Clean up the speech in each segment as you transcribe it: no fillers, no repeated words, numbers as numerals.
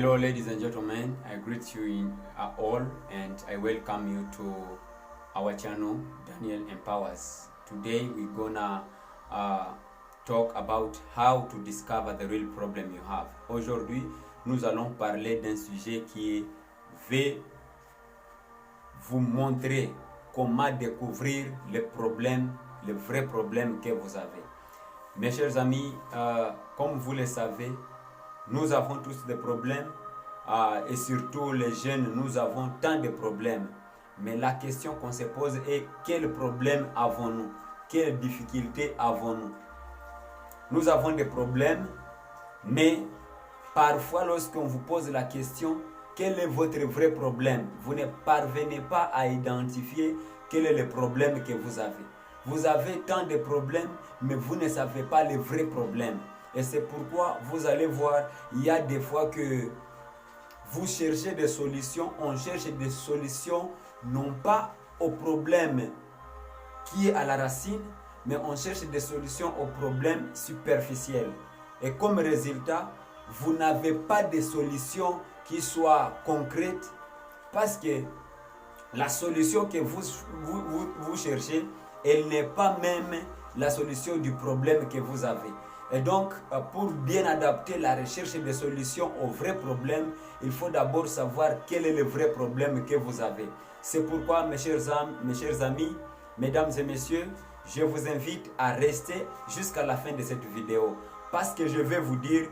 Hello ladies and gentlemen, I greet you all and I welcome you to our channel Daniel Empowers. Today we're gonna talk about how to discover the real problem you have. Aujourd'hui, nous allons parler d'un sujet qui va vous montrer comment découvrir les problèmes, les vrais problèmes que vous avez. Mes chers amis, comme vous le savez, nous avons tous des problèmes et surtout les jeunes, nous avons tant de problèmes. Mais la question qu'on se pose est quels problèmes avons-nous? Quelles difficultés avons-nous? Nous avons des problèmes, mais parfois lorsqu'on vous pose la question quel est votre vrai problème, vous ne parvenez pas à identifier quel est le problème que vous avez. Vous avez tant de problèmes, mais vous ne savez pas le vrai problème. Et c'est pourquoi vous allez voir, il y a des fois que vous cherchez des solutions, on cherche des solutions non pas au problème qui est à la racine, mais on cherche des solutions aux problèmes superficiels. Et comme résultat, vous n'avez pas de solution qui soit concrète parce que la solution que vous cherchez, elle n'est pas même la solution du problème que vous avez. Et donc, pour bien adapter la recherche des solutions aux vrais problèmes, il faut d'abord savoir quel est le vrai problème que vous avez. C'est pourquoi, mes chers amis, mesdames et messieurs, je vous invite à rester jusqu'à la fin de cette vidéo. Parce que je vais vous dire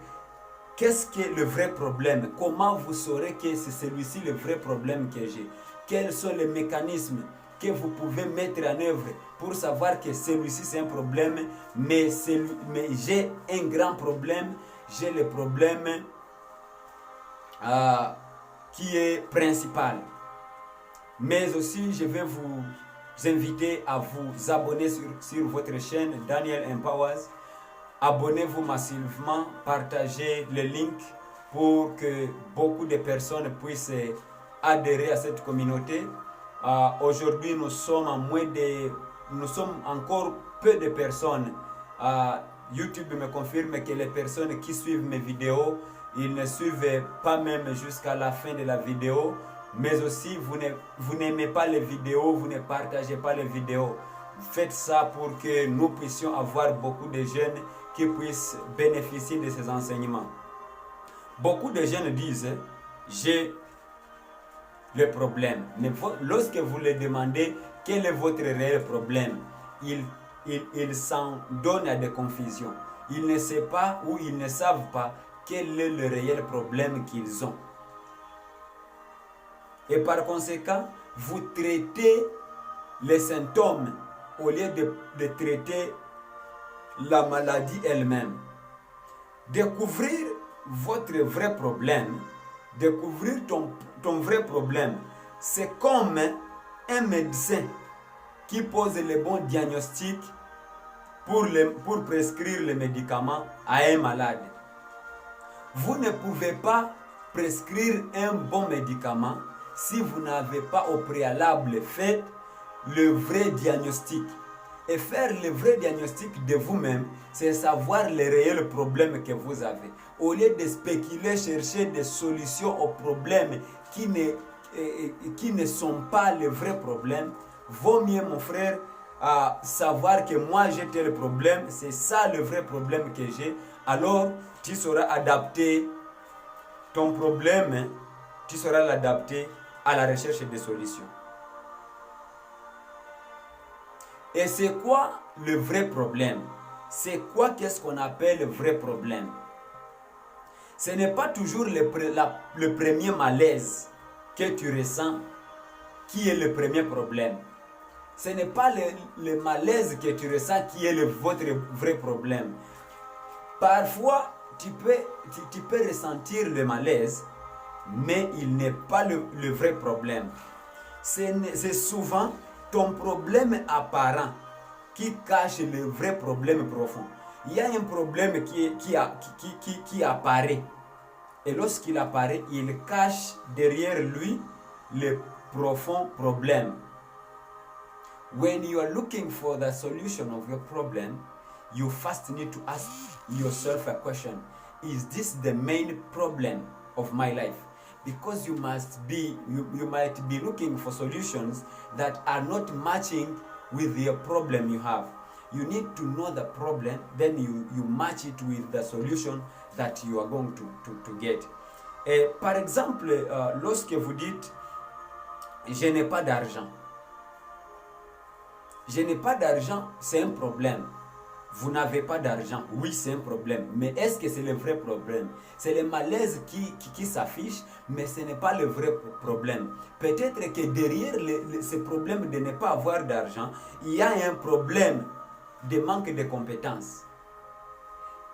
qu'est-ce qui est le vrai problème. Comment vous saurez que c'est celui-ci le vrai problème que j'ai. Quels sont les mécanismes que vous pouvez mettre en œuvre pour savoir que celui-ci c'est un problème, mais j'ai un grand problème, j'ai le problème qui est principal. Mais aussi, je vais vous inviter à vous abonner sur votre chaîne Daniel Empowers. Abonnez-vous massivement, partagez le link pour que beaucoup de personnes puissent adhérer à cette communauté. Aujourd'hui, nous sommes encore peu de personnes. YouTube me confirme que les personnes qui suivent mes vidéos, ils ne suivent pas même jusqu'à la fin de la vidéo. Mais aussi, vous n'aimez pas les vidéos, vous ne partagez pas les vidéos. Faites ça pour que nous puissions avoir beaucoup de jeunes qui puissent bénéficier de ces enseignements. Beaucoup de jeunes disent, j'ai le problème. Mais lorsque vous leur demandez quel est votre réel problème, ils s'en donnent à des confusions. Ils ne savent pas ou ils ne savent pas quel est le réel problème qu'ils ont. Et par conséquent, vous traitez les symptômes au lieu de traiter la maladie elle-même. Découvrir votre vrai problème, découvrir ton vrai problème, c'est comme un médecin qui pose le bon diagnostic pour prescrire le médicament à un malade. Vous ne pouvez pas prescrire un bon médicament si vous n'avez pas au préalable fait le vrai diagnostic. Et faire le vrai diagnostic de vous-même, c'est savoir les réels problèmes que vous avez. Au lieu de spéculer, chercher des solutions aux problèmes qui ne sont pas les vrais problèmes, vaut mieux, mon frère, savoir que moi j'ai tel problème, c'est ça le vrai problème que j'ai. Alors, tu sauras adapter ton problème, tu sauras l'adapter à la recherche des solutions. Et c'est quoi le vrai problème? C'est quoi qu'est-ce qu'on appelle le vrai problème? Ce n'est pas toujours le premier malaise que tu ressens qui est le premier problème. Ce n'est pas le malaise que tu ressens qui est votre vrai problème. Parfois, tu peux ressentir le malaise, mais il n'est pas le vrai problème. C'est souvent ton problème apparent qui cache le vrai problème profond. Il y a un problème qui apparaît. Et lorsqu'il apparaît, il cache derrière lui le profond problème. When you are looking for the solution of your problem, you first need to ask yourself a question. Is this the main problem of my life. Because you might be looking for solutions that are not matching with the problem you have. You need to know the problem, then you match it with the solution that you are going to get. Par exemple, lorsque vous dites je n'ai pas d'argent. Je n'ai pas d'argent, c'est un problème. Vous n'avez pas d'argent, oui, c'est un problème. Mais est-ce que c'est le vrai problème? C'est le malaise qui s'affiche, mais ce n'est pas le vrai problème. Peut-être que derrière ce problème de ne pas avoir d'argent, il y a un problème de manque de compétences.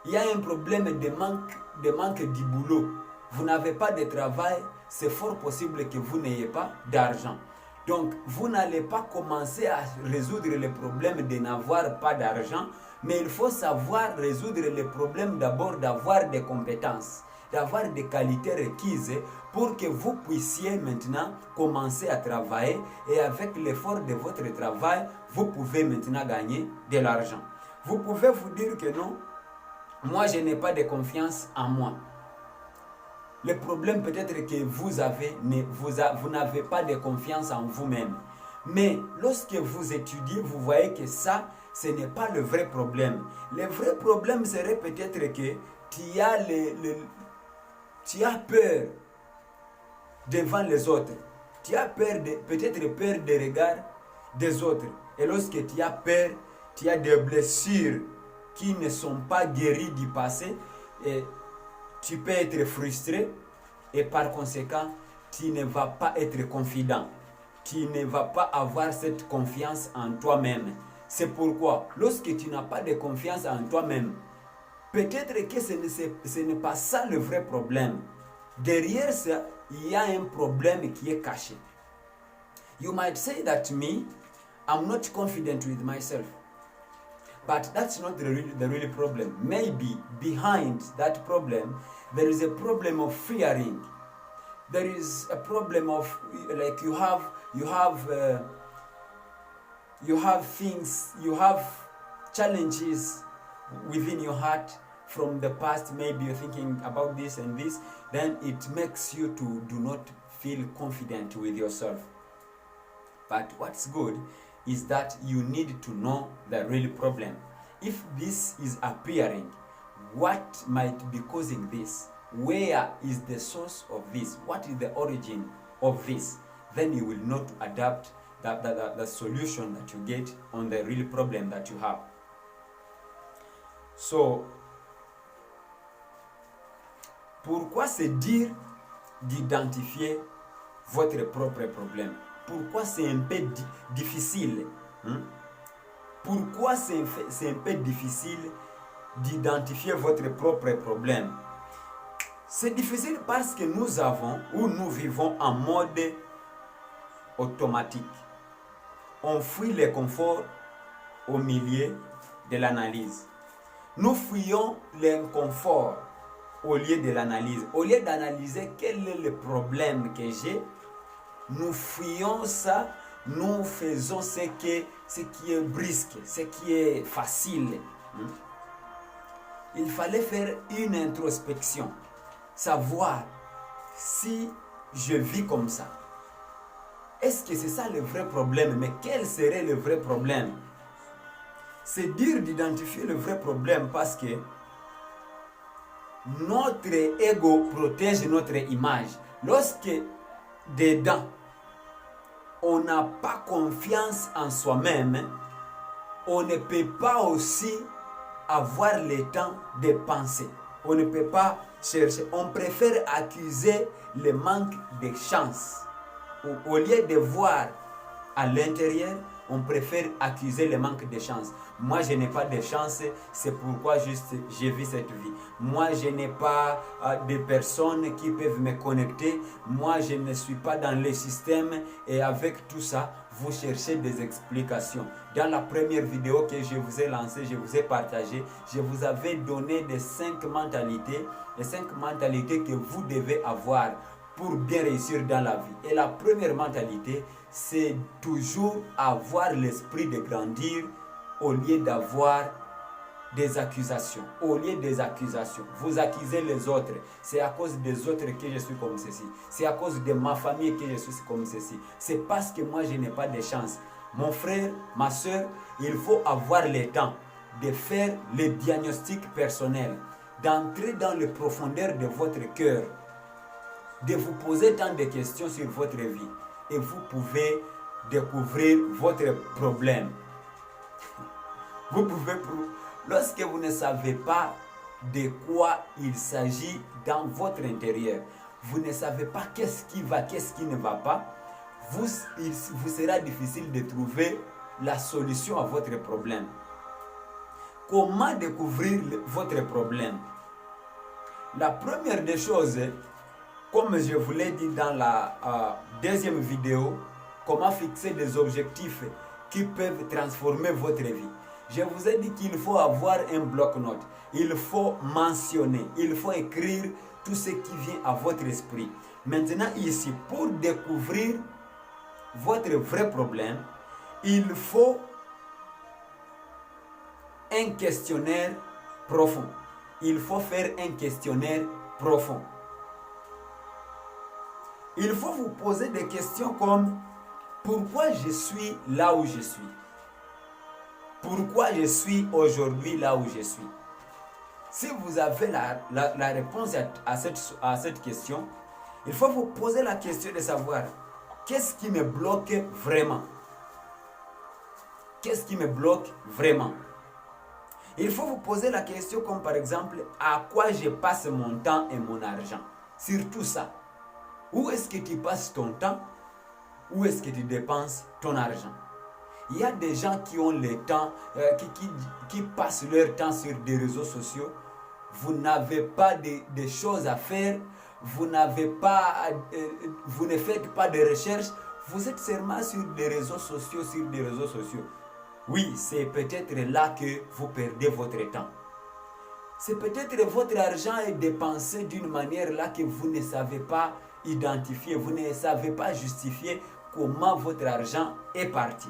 Il y a un problème de manque du boulot. Vous n'avez pas de travail, c'est fort possible que vous n'ayez pas d'argent. Donc, vous n'allez pas commencer à résoudre le problème de n'avoir pas d'argent, mais il faut savoir résoudre le problème d'abord d'avoir des compétences, d'avoir des qualités requises pour que vous puissiez maintenant commencer à travailler et avec l'effort de votre travail, vous pouvez maintenant gagner de l'argent. Vous pouvez vous dire que non, moi je n'ai pas de confiance en moi. Le problème peut-être que vous n'avez pas de confiance en vous-même. Mais lorsque vous étudiez, vous voyez que ça, ce n'est pas le vrai problème. Le vrai problème serait peut-être que tu as peur devant les autres. Tu as peut-être peur des regards des autres. Et lorsque tu as peur, tu as des blessures qui ne sont pas guéries du passé. Et tu peux être frustré et par conséquent, tu ne vas pas être confident. Tu ne vas pas avoir cette confiance en toi-même. C'est pourquoi, lorsque tu n'as pas de confiance en toi-même, peut-être que ce n'est pas ça le vrai problème. Derrière ça, il y a un problème qui est caché. You might say that me, I'm not confident with myself. But that's not the real problem. Maybe behind that problem, there is a problem of fearing. There is a problem of like you have things, you have challenges within your heart from the past. Maybe you're thinking about this and this. Then it makes you to do not feel confident with yourself. But what's good is that you need to know the real problem. If this is appearing, what might be causing this? Where is the source of this? What is the origin of this? Then you will not adapt the solution that you get on the real problem that you have. So, pourquoi se dire d'identifier votre propre problème? Pourquoi c'est un peu difficile? Pourquoi c'est un peu difficile d'identifier votre propre problème? C'est difficile parce que nous vivons en mode automatique. On fuit le confort au milieu de l'analyse. Nous fuyons l'inconfort au lieu de l'analyse. Au lieu d'analyser quel est le problème que j'ai, nous fuyons ça, nous faisons ce qui est brusque, ce qui est facile. Il fallait faire une introspection, savoir si je vis comme ça. Est-ce que c'est ça le vrai problème? Mais quel serait le vrai problème? C'est dur d'identifier le vrai problème parce que notre ego protège notre image. Lorsque dedans, on n'a pas confiance en soi-même, on ne peut pas aussi avoir le temps de penser. On ne peut pas chercher. On préfère accuser le manque de chance. Au lieu de voir à l'intérieur, on préfère accuser le manque de chance. Moi, je n'ai pas de chance, c'est pourquoi juste je vis cette vie. Moi, je n'ai pas de personnes qui peuvent me connecter. Moi, je ne suis pas dans le système. Et avec tout ça, vous cherchez des explications. Dans la première vidéo que je vous ai lancée, je vous ai partagé, je vous avais donné les 5 mentalités que vous devez avoir pour bien réussir dans la vie. Et la première mentalité, c'est toujours avoir l'esprit de grandir au lieu d'avoir des accusations. Au lieu des accusations, vous accusez les autres. C'est à cause des autres que je suis comme ceci. C'est à cause de ma famille que je suis comme ceci. C'est parce que moi je n'ai pas de chance. Mon frère, ma soeur, il faut avoir le temps de faire le diagnostic personnel, d'entrer dans les profondeurs de votre cœur, de vous poser tant de questions sur votre vie. Et vous pouvez découvrir votre problème. Vous pouvez, lorsque vous ne savez pas de quoi il s'agit dans votre intérieur, vous ne savez pas qu'est-ce qui va, qu'est-ce qui ne va pas, il vous sera difficile de trouver la solution à votre problème. Comment découvrir votre problème? La première des choses, comme je vous l'ai dit dans la deuxième vidéo, comment fixer des objectifs qui peuvent transformer votre vie. Je vous ai dit qu'il faut avoir un bloc-notes. Il faut mentionner, il faut écrire tout ce qui vient à votre esprit. Maintenant ici, pour découvrir votre vrai problème, il faut un questionnaire profond. Il faut faire un questionnaire profond. Il faut vous poser des questions comme: pourquoi je suis là où je suis? Pourquoi je suis aujourd'hui là où je suis? Si vous avez la réponse à cette question, il faut vous poser la question de savoir qu'est-ce qui me bloque vraiment? Qu'est-ce qui me bloque vraiment? Il faut vous poser la question comme par exemple: à quoi je passe mon temps et mon argent? Surtout ça. Où est-ce que tu passes ton temps? Où est-ce que tu dépenses ton argent? Il y a des gens qui ont le temps, qui passent leur temps sur des réseaux sociaux. Vous n'avez pas de choses à faire, vous ne faites pas de recherche, vous êtes seulement sur des réseaux sociaux, Oui, c'est peut-être là que vous perdez votre temps. C'est peut-être votre argent est dépensé d'une manière là que vous ne savez pas identifier, vous ne savez pas justifier comment votre argent est parti.